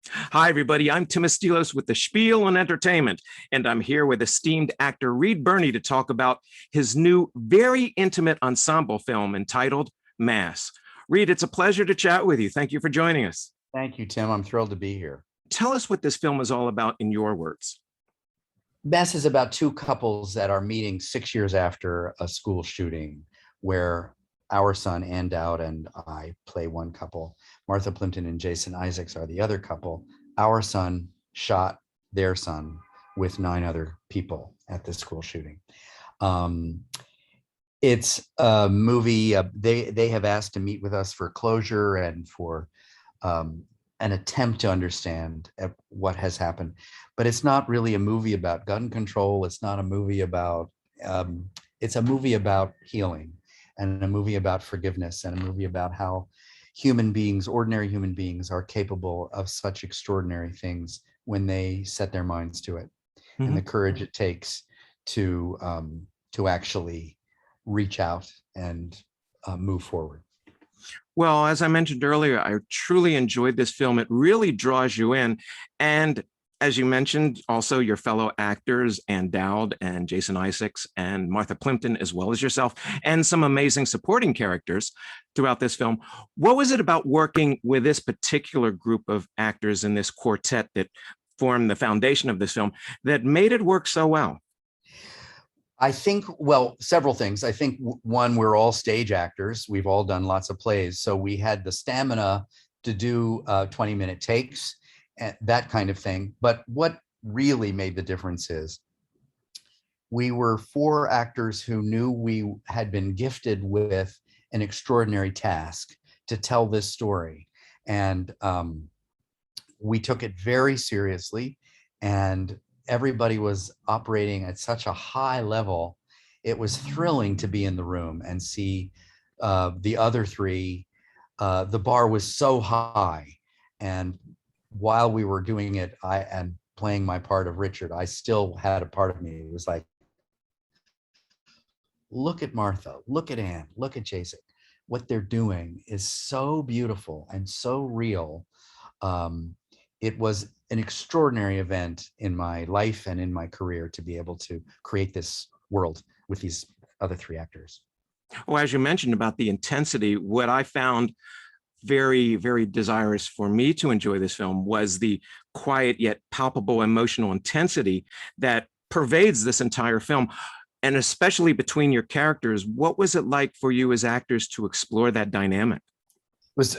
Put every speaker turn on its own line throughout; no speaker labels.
Hi, everybody. I'm Tim Estiloz with the Spiel on Entertainment, and I'm here with esteemed actor Reed Birney to talk about his new, very intimate ensemble film entitled Mass. Reed, it's a pleasure to chat with you. Thank you for joining us.
Thank you, Tim. I'm thrilled to be here.
Tell us what this film is all about in your words.
Mass is about two couples that are meeting 6 years after a school shooting where our son, Ann Dowd, and I play one couple. Martha Plimpton and Jason Isaacs are the other couple. Our son shot their son with 9 other people at the school shooting. It's a movie. They have asked to meet with us for closure and for an attempt to understand what has happened. But it's not really a movie about gun control. It's not a movie about, it's a movie about healing, and a movie about forgiveness, and a movie about how human beings, ordinary human beings, are capable of such extraordinary things when they set their minds to it, and the courage it takes to actually reach out and move forward.
Well, as I mentioned earlier, I truly enjoyed this film. It really draws you in. And as you mentioned, also your fellow actors, Ann Dowd and Jason Isaacs and Martha Plimpton, as well as yourself, and some amazing supporting characters throughout this film. What was it about working with this particular group of actors in this quartet that formed the foundation of this film that made it work so well?
I think, well, several things. I think one, we're all stage actors. We've all done lots of plays. So we had the stamina to do 20-minute takes, that kind of thing. But what really made the difference is we were 4 actors who knew we had been gifted with an extraordinary task to tell this story. And we took it very seriously, and everybody was operating at such a high level. It was thrilling to be in the room and see the other 3. The bar was so high, and while we were doing it, and playing my part of Richard, I still had a part of me. It was like, look at Martha, look at Ann, look at Jason. What they're doing is so beautiful and so real. It was an extraordinary event in my life and in my career to be able to create this world with these other 3 actors.
Well, as you mentioned about the intensity, what I found very, very desirous for me to enjoy this film was the quiet yet palpable emotional intensity that pervades this entire film. And especially between your characters, what was it like for you as actors to explore that dynamic?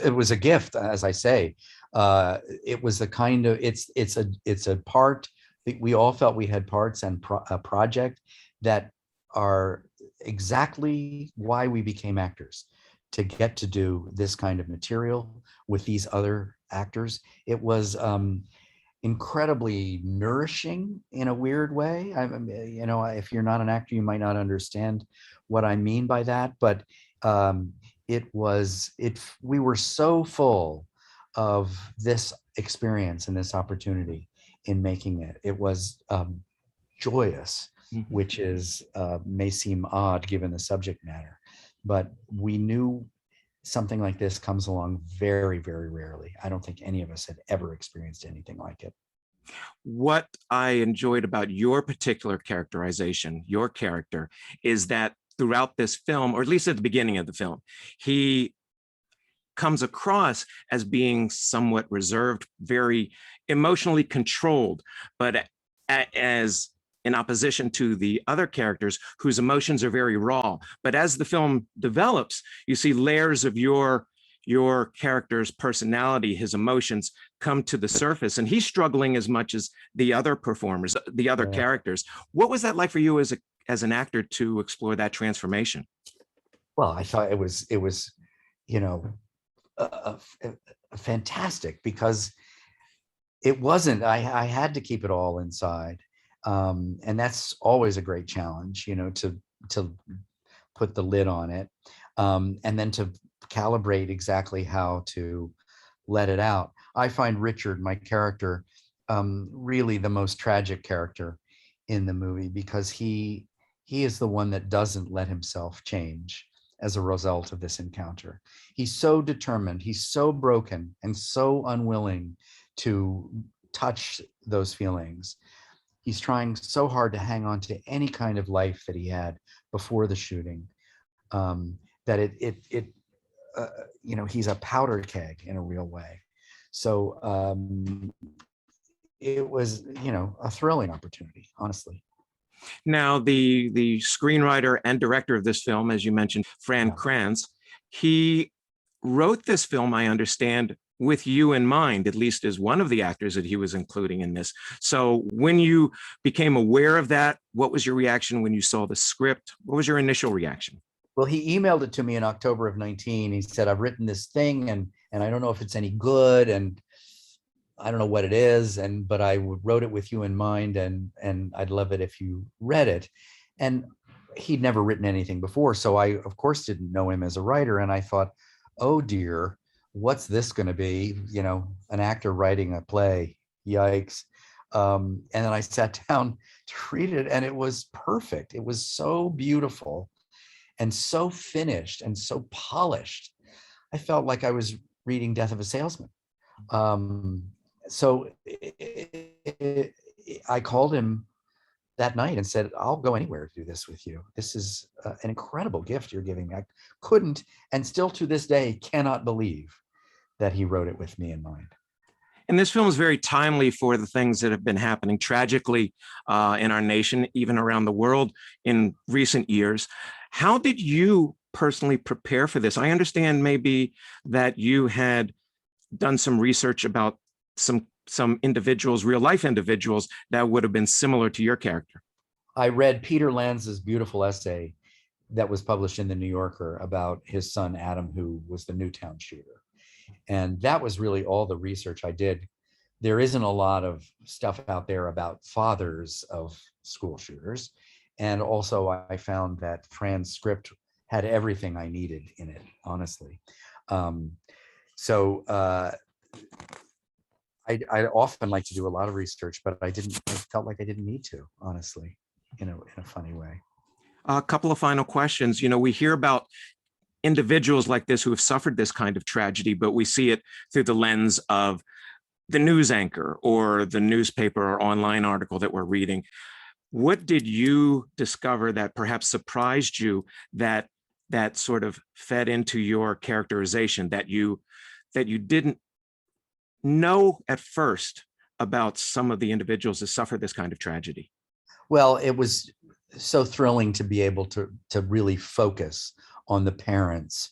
It was a gift, as I say. It was the kind of, it's a part that we all felt we had parts and a project that are exactly why we became actors, to get to do this kind of material with these other actors. It was incredibly nourishing in a weird way. If you're not an actor, you might not understand what I mean by that, but we were so full of this experience and this opportunity in making it. It was joyous, which is may seem odd given the subject matter, but we knew something like this comes along very, very rarely. I don't think any of us had ever experienced anything like it.
What I enjoyed about your particular characterization, your character, is that throughout this film, or at least at the beginning of the film, he comes across as being somewhat reserved, very emotionally controlled, but as in opposition to the other characters whose emotions are very raw. But as the film develops, you see layers of your character's personality, his emotions come to the surface, and he's struggling as much as the other performers, the other characters. What was that like for you as an actor to explore that transformation?
Well, I thought it was fantastic, because it wasn't, I had to keep it all inside. And that's always a great challenge, to put the lid on it, and then to calibrate exactly how to let it out. I find Richard, my character, really the most tragic character in the movie, because he is the one that doesn't let himself change as a result of this encounter. He's so determined, he's so broken and so unwilling to touch those feelings. He's trying so hard to hang on to any kind of life that he had before the shooting, that he's a powder keg in a real way. So it was, a thrilling opportunity, honestly.
Now, the screenwriter and director of this film, as you mentioned, Fran
Yeah.
Kranz, he wrote this film, I understand, with you in mind, at least as one of the actors that he was including in this. So when you became aware of that, what was your reaction when you saw the script? What was your initial reaction?
Well, he emailed it to me in October of 19. He said, I've written this thing and I don't know if it's any good and I don't know what it is, but I wrote it with you in mind, and I'd love it if you read it. And he'd never written anything before, so I of course didn't know him as a writer, and I thought, oh dear, what's this going to be? An actor writing a play, yikes. And then I sat down to read it, and it was perfect. It was so beautiful and so finished and so polished. I felt like I was reading Death of a Salesman. So I called him that night and said, I'll go anywhere to do this with you. This is an incredible gift you're giving me. I couldn't, and still to this day, cannot believe that he wrote it with me in mind.
And this film is very timely for the things that have been happening tragically in our nation, even around the world in recent years. How did you personally prepare for this? I understand maybe that you had done some research about some individuals, real life individuals that would have been similar to your character.
I read Peter Lanz's beautiful essay that was published in the New Yorker about his son, Adam, who was the Newtown shooter. And that was really all the research I did. There isn't a lot of stuff out there about fathers of school shooters. And also I found that Fran's script had everything I needed in it, honestly. I often like to do a lot of research, but I felt like I didn't need to, honestly, in a funny way.
A couple of final questions. We hear about individuals like this who have suffered this kind of tragedy, but we see it through the lens of the news anchor or the newspaper or online article that we're reading. What did you discover that perhaps surprised you that sort of fed into your characterization that you didn't know at first about some of the individuals that suffer this kind of tragedy?
Well, it was so thrilling to be able to really focus on the parents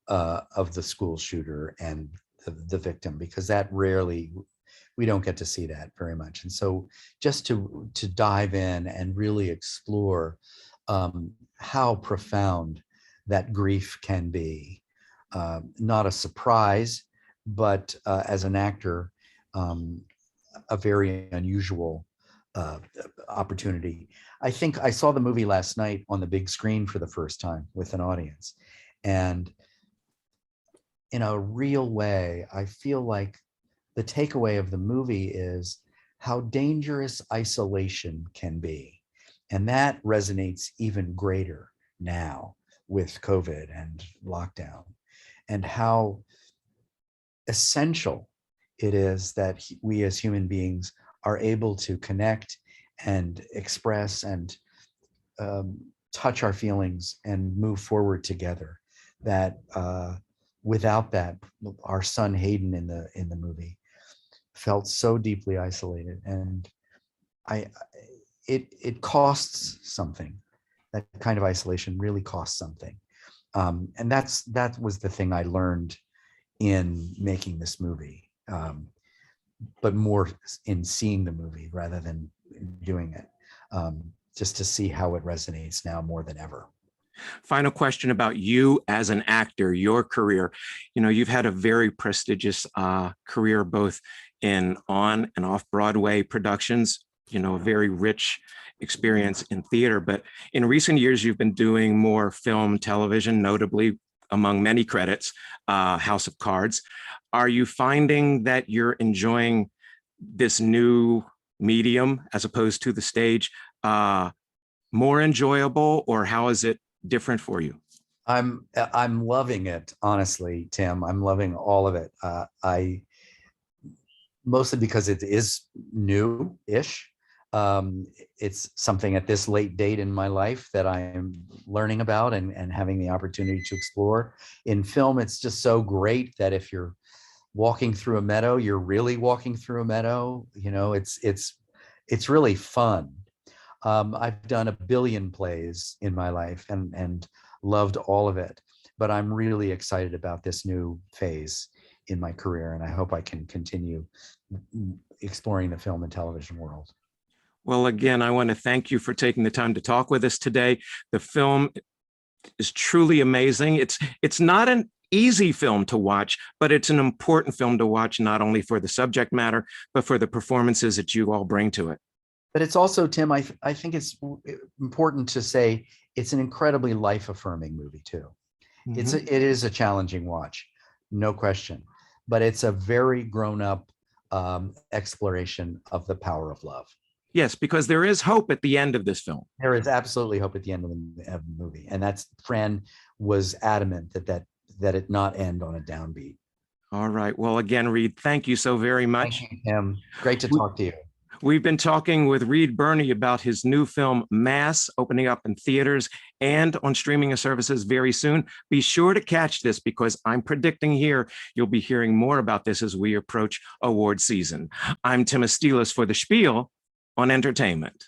of the school shooter and the victim, because that we don't get to see that very much. And so just to dive in and really explore how profound that grief can be, not a surprise, but as an actor, a very unusual opportunity. I think I saw the movie last night on the big screen for the first time with an audience. And in a real way, I feel like the takeaway of the movie is how dangerous isolation can be. And that resonates even greater now with COVID and lockdown, and how essential it is that we as human beings are able to connect and express and touch our feelings and move forward together. That without that, our son Hayden in the movie felt so deeply isolated, and it costs something. That kind of isolation really costs something, and that was the thing I learned in making this movie, but more in seeing the movie rather than doing it, just to see how it resonates now more than ever.
Final question about you as an actor, your career. You've had a very prestigious career, both in on and off Broadway productions, a very rich experience in theater. But in recent years, you've been doing more film, television, notably among many credits, House of Cards. Are you finding that you're enjoying this new medium as opposed to the stage more enjoyable, or how is it different for you?
I'm loving it, honestly, Tim. I'm loving all of it. mostly because it is new-ish. It's something at this late date in my life that I am learning about and having the opportunity to explore. In film, it's just so great that if you're walking through a meadow, you're really walking through a meadow. You know, it's really fun. I've done a billion plays in my life and loved all of it, but I'm really excited about this new phase in my career, and I hope I can continue exploring the film and television world.
Well, again, I want to thank you for taking the time to talk with us today. The film is truly amazing. It's not an easy film to watch, but it's an important film to watch, not only for the subject matter, but for the performances that you all bring to it.
But it's also, Tim, I think it's important to say it's an incredibly life-affirming movie too.
Mm-hmm.
It is a challenging watch, no question, but it's a very grown-up exploration of the power of love.
Yes, because there is hope at the end of this film.
There is absolutely hope at the end of the movie, and that's Fran was adamant that it not end on a downbeat.
All right. Well, again, Reed, thank you so very much.
Thank you, Tim. Great to talk to you.
We've been talking with Reed Birney about his new film, Mass, opening up in theaters and on streaming services very soon. Be sure to catch this because I'm predicting here you'll be hearing more about this as we approach award season. I'm Tim Estiloz for The Spiel on Entertainment.